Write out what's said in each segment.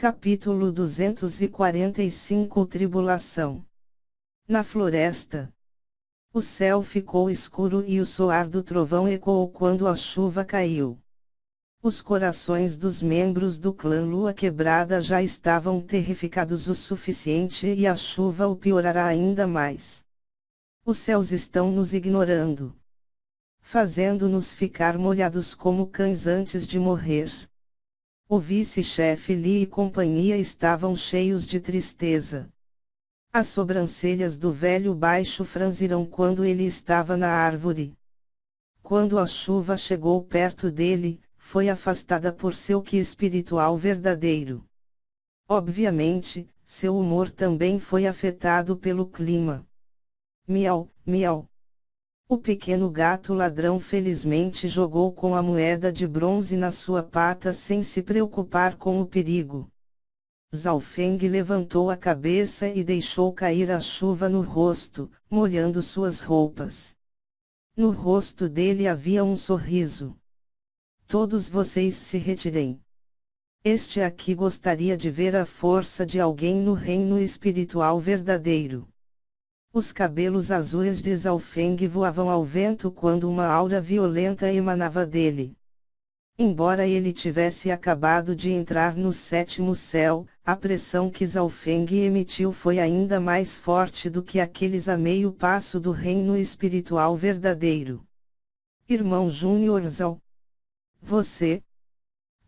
Capítulo 245 Tribulação. Na floresta. O céu ficou escuro e o soar do trovão ecoou quando a chuva caiu. Os corações dos membros do clã Lua Quebrada já estavam terrificados o suficiente e a chuva o piorará ainda mais. Os céus estão nos ignorando, fazendo-nos ficar molhados como cães antes de morrer. O vice-chefe Lee e companhia estavam cheios de tristeza. As sobrancelhas do velho baixo franziram quando ele estava na árvore. Quando a chuva chegou perto dele, foi afastada por seu ki espiritual verdadeiro. Obviamente, seu humor também foi afetado pelo clima. Miau, miau. O pequeno gato ladrão felizmente jogou com a moeda de bronze na sua pata sem se preocupar com o perigo. Zhao Feng levantou a cabeça e deixou cair a chuva no rosto, molhando suas roupas. No rosto dele havia um sorriso. Todos vocês se retirem. Este aqui gostaria de ver a força de alguém no reino espiritual verdadeiro. Os cabelos azuis de Zhao Feng voavam ao vento quando uma aura violenta emanava dele. Embora ele tivesse acabado de entrar no sétimo céu, a pressão que Zhao Feng emitiu foi ainda mais forte do que aqueles a meio passo do reino espiritual verdadeiro. Irmão Júnior Zhao.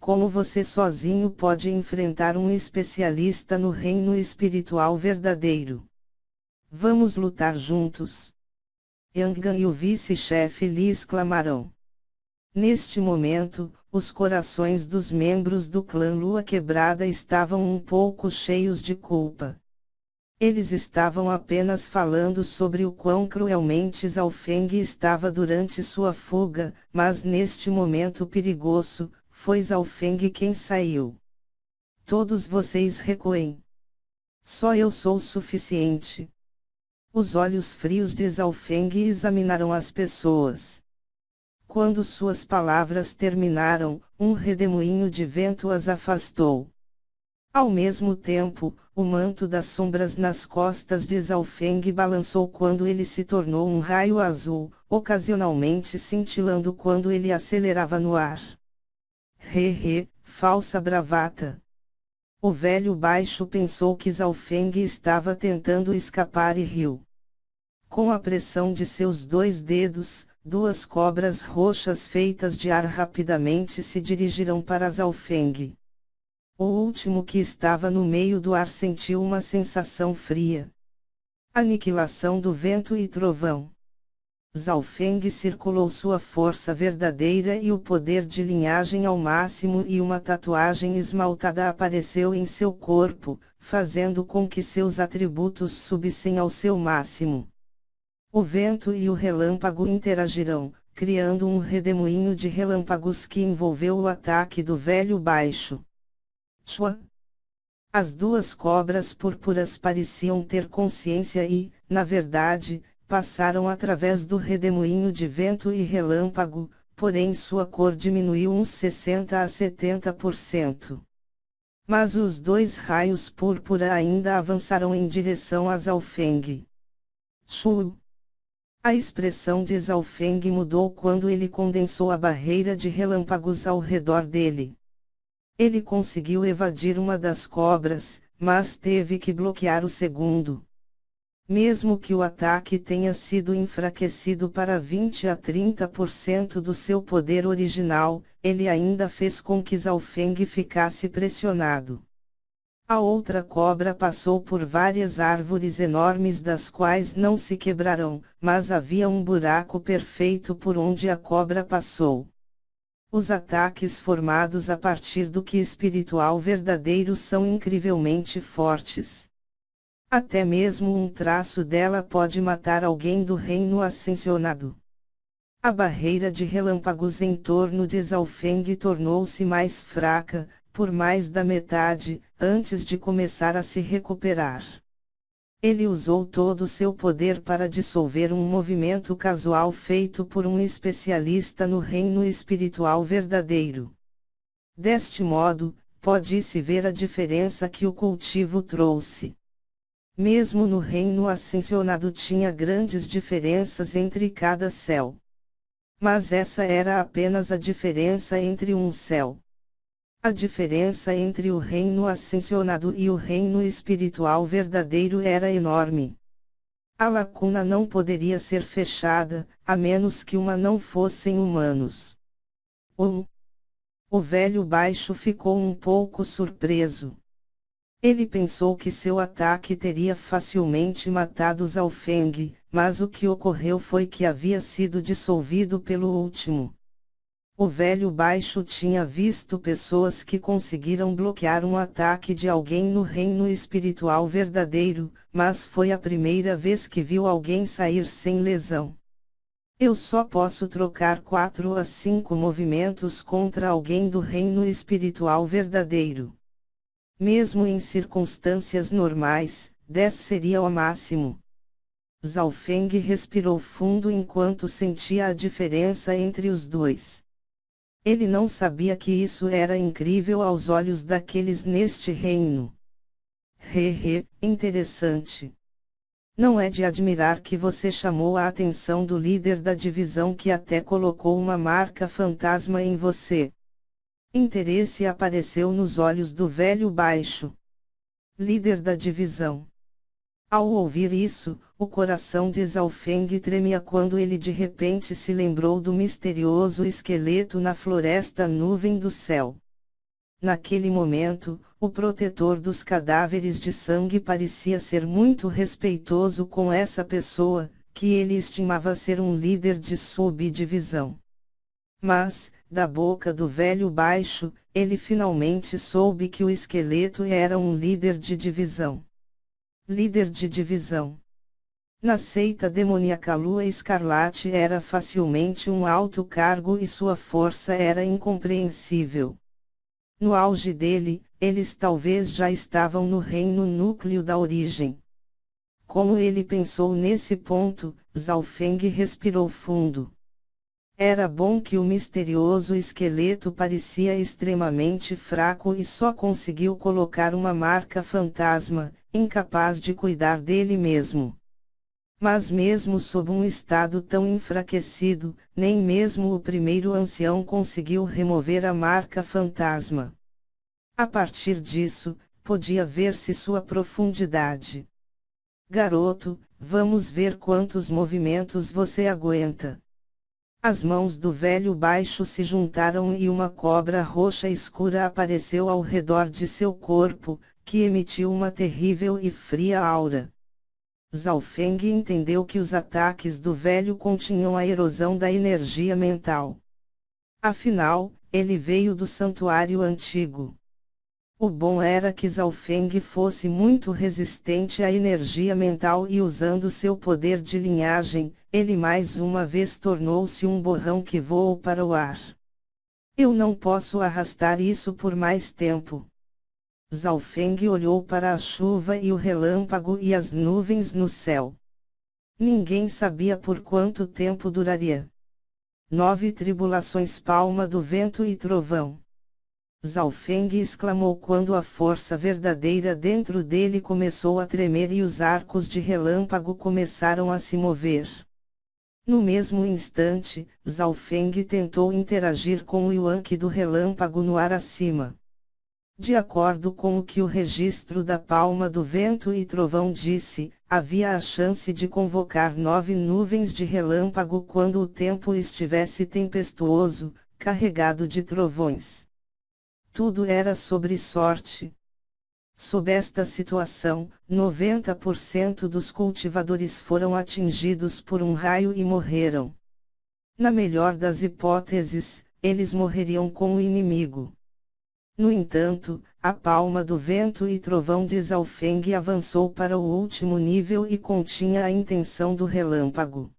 Como você sozinho pode enfrentar um especialista no reino espiritual verdadeiro? Vamos lutar juntos. Yang e o vice-chefe Li exclamaram. Neste momento, os corações dos membros do clã Lua Quebrada estavam um pouco cheios de culpa. Eles estavam apenas falando sobre o quão cruelmente Zhao Feng estava durante sua fuga, mas neste momento perigoso, foi Zhao Feng quem saiu. Todos vocês recuem. Só eu sou suficiente. Os olhos frios de Zhao Feng examinaram as pessoas. Quando suas palavras terminaram, um redemoinho de vento as afastou. Ao mesmo tempo, o manto das sombras nas costas de Zhao Feng balançou quando ele se tornou um raio azul, ocasionalmente cintilando quando ele acelerava no ar. Falsa bravata. O velho baixo pensou que Zhao Feng estava tentando escapar e riu. Com a pressão de seus dois dedos, duas cobras roxas feitas de ar rapidamente se dirigiram para Zhao Feng. O último que estava no meio do ar sentiu uma sensação fria. Aniquilação do vento e trovão. Zhao Feng circulou sua força verdadeira e o poder de linhagem ao máximo e uma tatuagem esmaltada apareceu em seu corpo, fazendo com que seus atributos subissem ao seu máximo. O vento e o relâmpago interagirão, criando um redemoinho de relâmpagos que envolveu o ataque do velho baixo. Chua! As duas cobras púrpuras pareciam ter consciência e, na verdade, passaram através do redemoinho de vento e relâmpago, porém sua cor diminuiu uns 60 a 70%. Mas os dois raios púrpura ainda avançaram em direção a Zhao Feng. Shu! A expressão de Zhao Feng mudou quando ele condensou a barreira de relâmpagos ao redor dele. Ele conseguiu evadir uma das cobras, mas teve que bloquear o segundo. Mesmo que o ataque tenha sido enfraquecido para 20 a 30% do seu poder original, ele ainda fez com que Zhao Feng ficasse pressionado. A outra cobra passou por várias árvores enormes das quais não se quebrarão, mas havia um buraco perfeito por onde a cobra passou. Os ataques formados a partir do ki espiritual verdadeiro são incrivelmente fortes. Até mesmo um traço dela pode matar alguém do reino ascensionado. A barreira de relâmpagos em torno de Zhao Feng tornou-se mais fraca, por mais da metade, antes de começar a se recuperar. Ele usou todo o seu poder para dissolver um movimento casual feito por um especialista no reino espiritual verdadeiro. Deste modo, pode-se ver a diferença que o cultivo trouxe. Mesmo no reino ascensionado tinha grandes diferenças entre cada céu. Mas essa era apenas a diferença entre um céu. A diferença entre o reino ascensionado e o reino espiritual verdadeiro era enorme. A lacuna não poderia ser fechada, a menos que uma não fossem humanos. O velho baixo ficou um pouco surpreso. Ele pensou que seu ataque teria facilmente matado Zhaofeng, mas o que ocorreu foi que havia sido dissolvido pelo último. O velho baixo tinha visto pessoas que conseguiram bloquear um ataque de alguém no reino espiritual verdadeiro, mas foi a primeira vez que viu alguém sair sem lesão. Eu só posso trocar 4 a 5 movimentos contra alguém do reino espiritual verdadeiro. Mesmo em circunstâncias normais, 10 seria o máximo. Zhaofeng respirou fundo enquanto sentia a diferença entre os dois. Ele não sabia que isso era incrível aos olhos daqueles neste reino. Interessante. Não é de admirar que você chamou a atenção do líder da divisão que até colocou uma marca fantasma em você. Interesse apareceu nos olhos do velho baixo. Líder da divisão. Ao ouvir isso, o coração de Zhaofeng tremia quando ele de repente se lembrou do misterioso esqueleto na floresta nuvem do céu. Naquele momento, o protetor dos cadáveres de sangue parecia ser muito respeitoso com essa pessoa, que ele estimava ser um líder de subdivisão. Mas, da boca do velho baixo, ele finalmente soube que o esqueleto era um líder de divisão. Líder de divisão. Na seita demoníaca Lua Escarlate era facilmente um alto cargo e sua força era incompreensível. No auge dele, eles talvez já estavam no reino núcleo da origem. Como ele pensou nesse ponto, Zhaofeng respirou fundo. Era bom que o misterioso esqueleto parecia extremamente fraco e só conseguiu colocar uma marca fantasma, incapaz de cuidar dele mesmo. Mas mesmo sob um estado tão enfraquecido, nem mesmo o primeiro ancião conseguiu remover a marca fantasma. A partir disso, podia ver-se sua profundidade. Garoto, vamos ver quantos movimentos você aguenta. As mãos do velho baixo se juntaram e uma cobra roxa escura apareceu ao redor de seu corpo, que emitiu uma terrível e fria aura. Zhaofeng entendeu que os ataques do velho continham a erosão da energia mental. Afinal, ele veio do santuário antigo. O bom era que Zhaofeng fosse muito resistente à energia mental e usando seu poder de linhagem, ele mais uma vez tornou-se um borrão que voou para o ar. Eu não posso arrastar isso por mais tempo. Zhaofeng olhou para a chuva e o relâmpago e as nuvens no céu. Ninguém sabia por quanto tempo duraria. 9 tribulações palma do vento e trovão. Zhaofeng exclamou quando a força verdadeira dentro dele começou a tremer e os arcos de relâmpago começaram a se mover. No mesmo instante, Zhaofeng tentou interagir com o Yuan-Qi do relâmpago no ar acima. De acordo com o que o registro da palma do vento e trovão disse, havia a chance de convocar 9 nuvens de relâmpago quando o tempo estivesse tempestuoso, carregado de trovões. Tudo era sobre sorte. Sob esta situação, 90% dos cultivadores foram atingidos por um raio e morreram. Na melhor das hipóteses, eles morreriam com o inimigo. No entanto, a palma do vento e trovão de Zhaofeng avançou para o último nível e continha a intenção do relâmpago.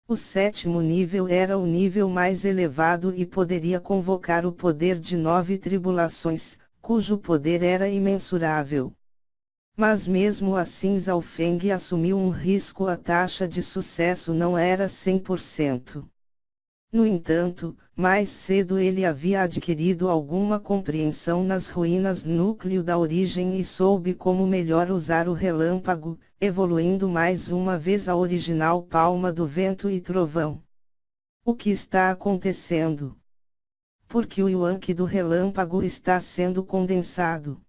O 7º nível era o nível mais elevado e poderia convocar o poder de 9 tribulações, cujo poder era imensurável. Mas mesmo assim Zhaofeng assumiu um risco, a taxa de sucesso não era 100%. No entanto, mais cedo ele havia adquirido alguma compreensão nas ruínas núcleo da origem e soube como melhor usar o relâmpago, evoluindo mais uma vez a original palma do vento e trovão. O que está acontecendo? Porque o Yuan-Qi do relâmpago está sendo condensado.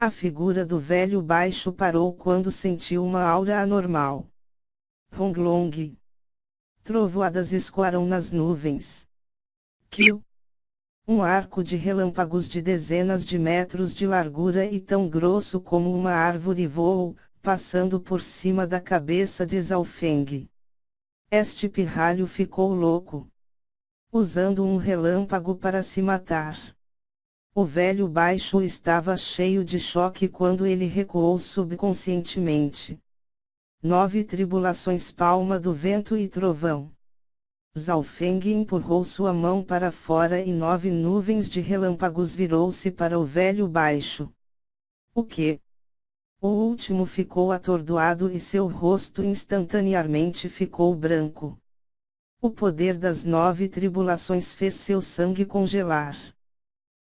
A figura do velho baixo parou quando sentiu uma aura anormal. Honglong. Trovoadas escoaram nas nuvens. Kill. Um arco de relâmpagos de dezenas de metros de largura e tão grosso como uma árvore voou, passando por cima da cabeça de Zhao Feng. Este pirralho ficou louco, usando um relâmpago para se matar. O velho baixo estava cheio de choque quando ele recuou subconscientemente. 9 tribulações palma do vento e trovão. Zhao Feng empurrou sua mão para fora e 9 nuvens de relâmpagos virou-se para o velho baixo. O quê? O último ficou atordoado e seu rosto instantaneamente ficou branco. O poder das 9 tribulações fez seu sangue congelar.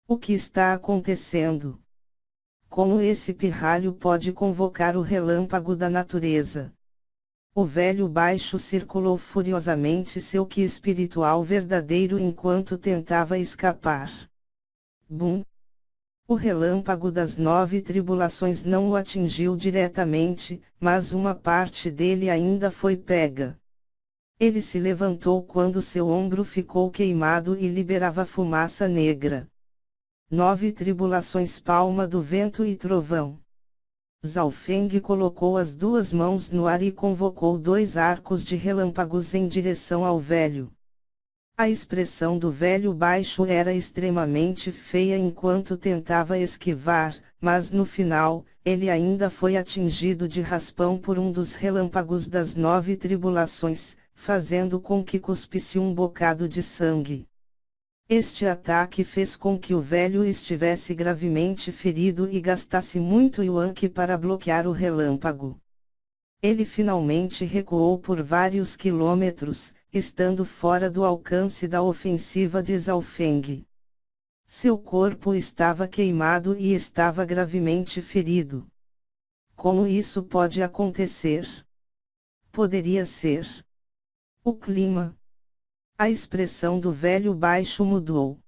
O que está acontecendo? Como esse pirralho pode convocar o relâmpago da natureza? O velho baixo circulou furiosamente seu ki espiritual verdadeiro enquanto tentava escapar. Bum! O relâmpago das 9 tribulações não o atingiu diretamente, mas uma parte dele ainda foi pega. Ele se levantou quando seu ombro ficou queimado e liberava fumaça negra. 9 tribulações palma do vento e trovão. Zhao Feng colocou as 2 mãos no ar e convocou 2 arcos de relâmpagos em direção ao velho. A expressão do velho baixo era extremamente feia enquanto tentava esquivar, mas no final, ele ainda foi atingido de raspão por um dos relâmpagos das 9 tribulações, fazendo com que cuspisse um bocado de sangue. Este ataque fez com que o velho estivesse gravemente ferido e gastasse muito Yuan-Qi para bloquear o relâmpago. Ele finalmente recuou por vários quilômetros, estando fora do alcance da ofensiva de Zhao Feng. Seu corpo estava queimado e estava gravemente ferido. Como isso pode acontecer? Poderia ser o clima. A expressão do velho baixo mudou.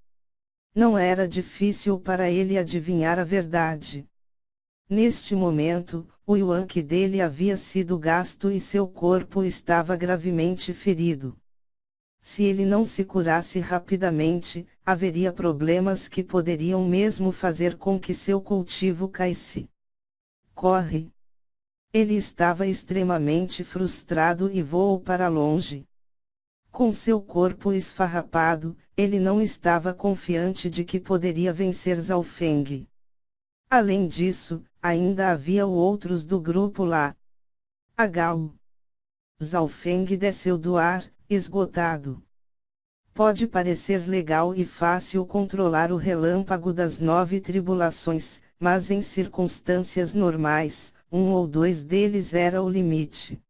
Não era difícil para ele adivinhar a verdade. Neste momento, o Yuan-Qi dele havia sido gasto e seu corpo estava gravemente ferido. Se ele não se curasse rapidamente, haveria problemas que poderiam mesmo fazer com que seu cultivo caísse. Corre! Ele estava extremamente frustrado e voou para longe. Com seu corpo esfarrapado, ele não estava confiante de que poderia vencer Zhao Feng. Além disso, ainda havia outros do grupo lá. Agao. Zhao Feng desceu do ar, esgotado. Pode parecer legal e fácil controlar o relâmpago das 9 tribulações, mas em circunstâncias normais, 1 ou 2 deles era o limite.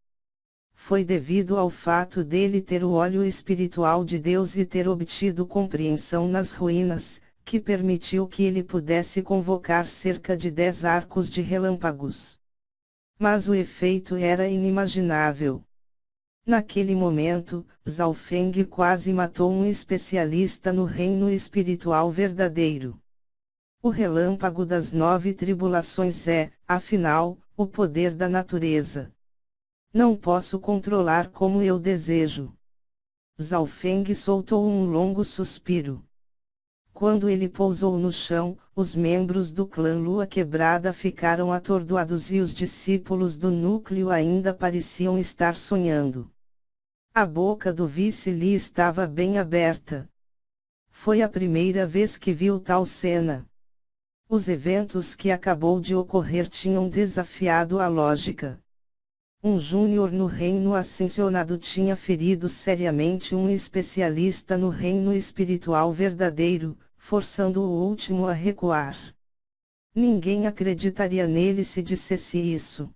Foi devido ao fato dele ter o óleo espiritual de Deus e ter obtido compreensão nas ruínas, que permitiu que ele pudesse convocar cerca de 10 arcos de relâmpagos. Mas o efeito era inimaginável. Naquele momento, Zhao Feng quase matou um especialista no reino espiritual verdadeiro. O relâmpago das 9 tribulações é, afinal, o poder da natureza. Não posso controlar como eu desejo. Zhao Feng soltou um longo suspiro. Quando ele pousou no chão, os membros do clã Lua Quebrada ficaram atordoados e os discípulos do núcleo ainda pareciam estar sonhando. A boca do vice Li estava bem aberta. Foi a primeira vez que viu tal cena. Os eventos que acabou de ocorrer tinham desafiado a lógica. Um júnior no reino ascensionado tinha ferido seriamente um especialista no reino espiritual verdadeiro, forçando o último a recuar. Ninguém acreditaria nele se dissesse isso.